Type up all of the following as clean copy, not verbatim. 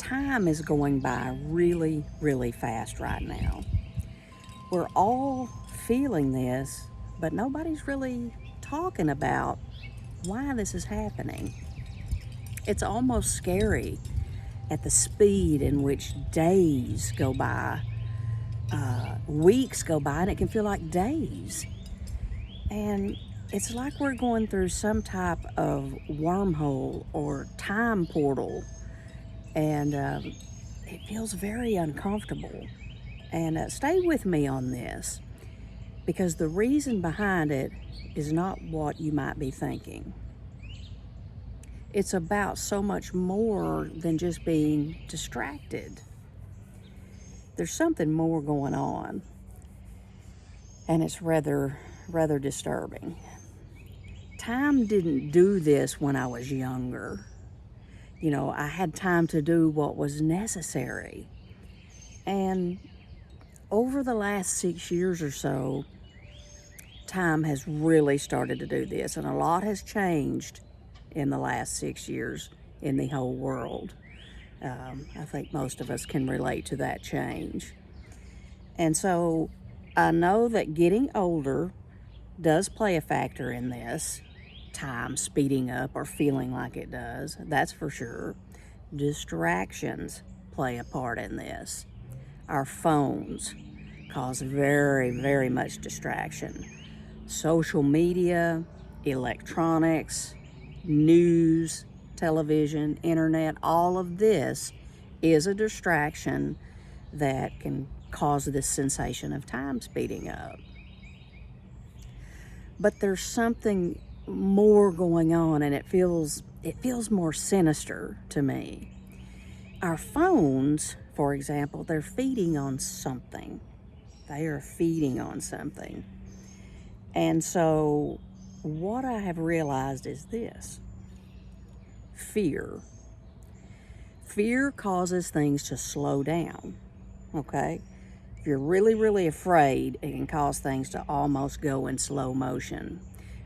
time is going by really, really fast right now. We're all feeling this, but nobody's really talking about why this is happening. It's almost scary at the speed in which days go by, weeks go by, and it can feel like days. And it's like we're going through some type of wormhole or time portal, and it feels very uncomfortable. And stay with me on this because the reason behind it is not what you might be thinking. It's about so much more than just being distracted. There's something more going on, and it's rather disturbing. Time didn't do this when I was younger. You know, I had time to do what was necessary. And over the last 6 years or so, time has really started to do this, and a lot has changed in the last 6 years in the whole world. I think most of us can relate to that change. And so I know that getting older does play a factor in this. Time speeding up or feeling like it does, that's for sure. Distractions play a part in this. Our phones cause very, very much distraction. Social media, electronics, news, television, internet, all of this is a distraction that can cause this sensation of time speeding up. But there's something more going on, and it feels more sinister to me. Our phones, for example, they're feeding on something. They are feeding on something. And so what I have realized is this: fear. Fear causes things to slow down, okay? If you're really, really afraid, it can cause things to almost go in slow motion.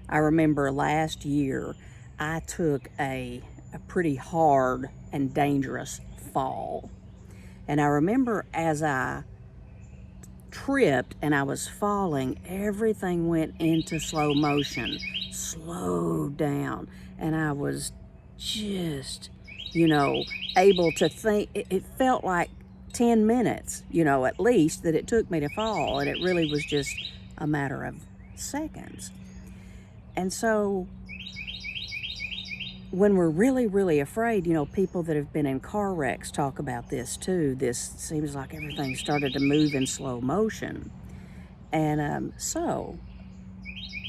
I remember last year, I took a pretty hard and dangerous fall. And I remember as I tripped and I was falling, everything went into slow motion, slowed down, and I was just, able to think. It felt like 10 minutes, at least, that it took me to fall, and it really was just a matter of seconds. And so when we're really, really afraid, people that have been in car wrecks talk about this too. This seems like everything started to move in slow motion. And so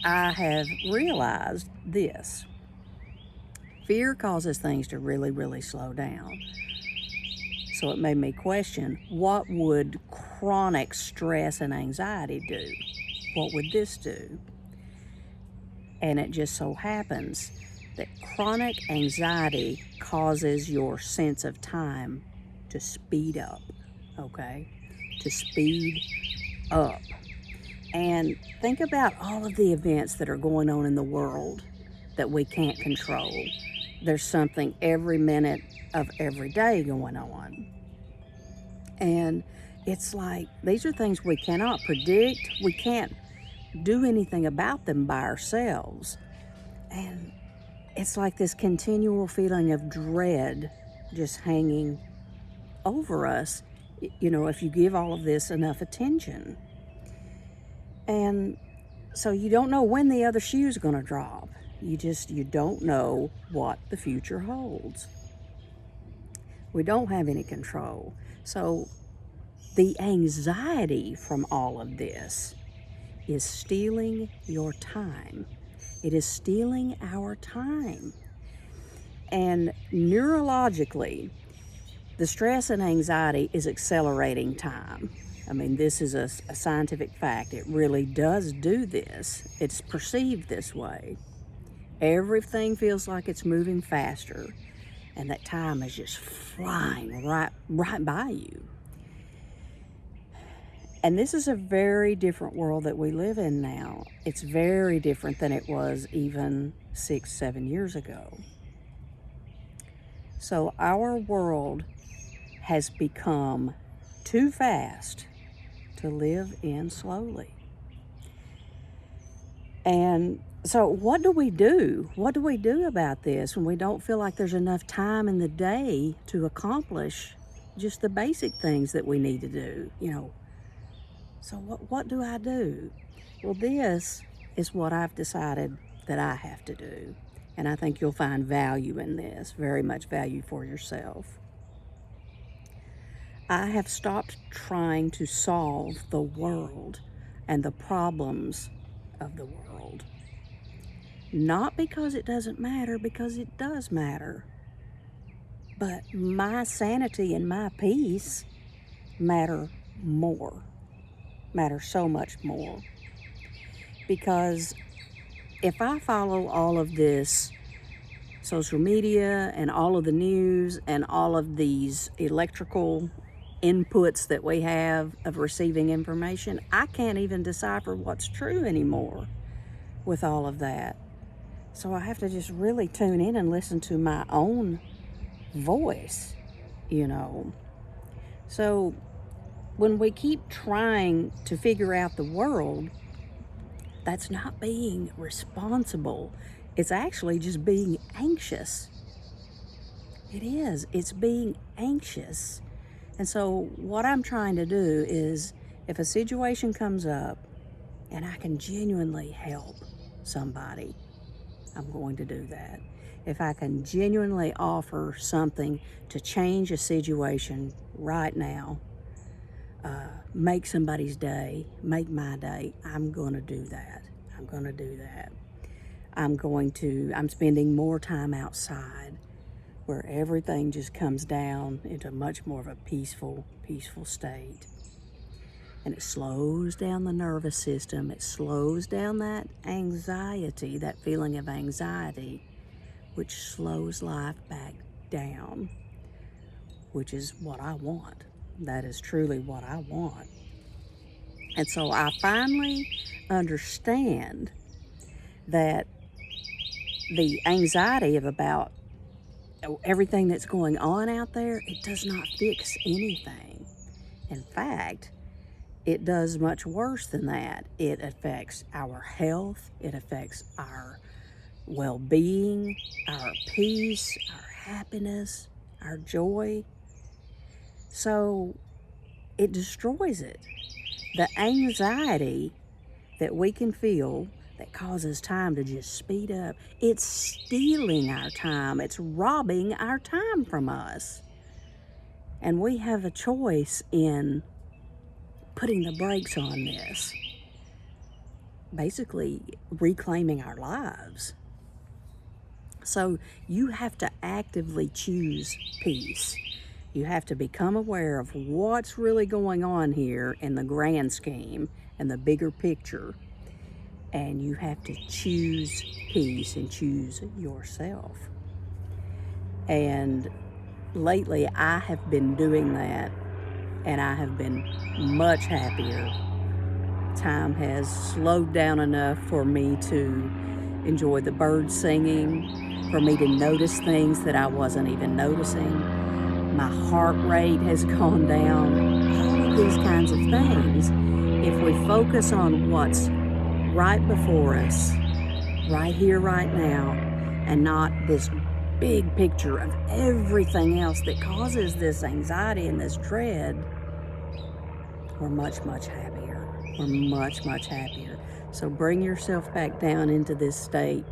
I have realized this: fear causes things to really, really slow down. So it made me question, what would chronic stress and anxiety do? What would this do? And it just so happens that chronic anxiety causes your sense of time to speed up, okay? To speed up. And think about all of the events that are going on in the world that we can't control. There's something every minute of every day going on. And it's like, these are things we cannot predict. We can't do anything about them by ourselves. And it's like this continual feeling of dread just hanging over us, if you give all of this enough attention. And so you don't know when the other shoe's going to drop. You don't know what the future holds. We don't have any control. So the anxiety from all of this is stealing your time. It is stealing our time. And neurologically, the stress and anxiety is accelerating time. I mean, this is a scientific fact. It really does do this. It's perceived this way. Everything feels like it's moving faster, and that time is just flying right by you. And this is a very different world that we live in now. It's very different than it was even 6-7 years ago. So our world has become too fast to live in slowly. And so what do we do? What do we do about this when we don't feel like there's enough time in the day to accomplish just the basic things that we need to do? So what do I do? Well, this is what I've decided that I have to do. And I think you'll find value in this, very much value for yourself. I have stopped trying to solve the world and the problems of the world. Not because it doesn't matter, because it does matter. But my sanity and my peace matter more, matter so much more. Because if I follow all of this social media and all of the news and all of these electrical inputs that we have of receiving information, I can't even decipher what's true anymore with all of that. So I have to just really tune in and listen to my own voice, So when we keep trying to figure out the world, that's not being responsible. It's actually just being anxious. It is. It's being anxious. And so what I'm trying to do is, if a situation comes up and I can genuinely help somebody, I'm going to do that. If I can genuinely offer something to change a situation right now, make somebody's day, make my day, I'm going to do that. I'm going to do that. I'm spending more time outside where everything just comes down into much more of a peaceful state. And it slows down the nervous system. It slows down that anxiety, that feeling of anxiety, which slows life back down, which is what I want. That is truly what I want. And so I finally understand that the anxiety about everything that's going on out there, it does not fix anything. In fact, it does much worse than that. It affects our health, it affects our well-being, our peace, our happiness, our joy. So it destroys it. The anxiety that we can feel that causes time to just speed up, it's stealing our time. It's robbing our time from us. And we have a choice in putting the brakes on this, basically reclaiming our lives. So you have to actively choose peace. You have to become aware of what's really going on here in the grand scheme and the bigger picture. And you have to choose peace and choose yourself. And lately I have been doing that, and I have been much happier. Time has slowed down enough for me to enjoy the birds singing, for me to notice things that I wasn't even noticing. My heart rate has gone down. All of these kinds of things, if we focus on what's right before us, right here, right now, and not this big picture of everything else that causes this anxiety and this dread, we're much, much happier. We're much, much happier. So bring yourself back down into this state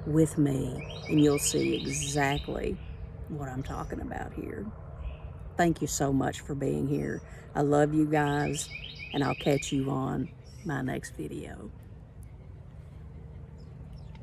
with me, and you'll see exactly what I'm talking about here. Thank you so much for being here. I love you guys, and I'll catch you on my next video.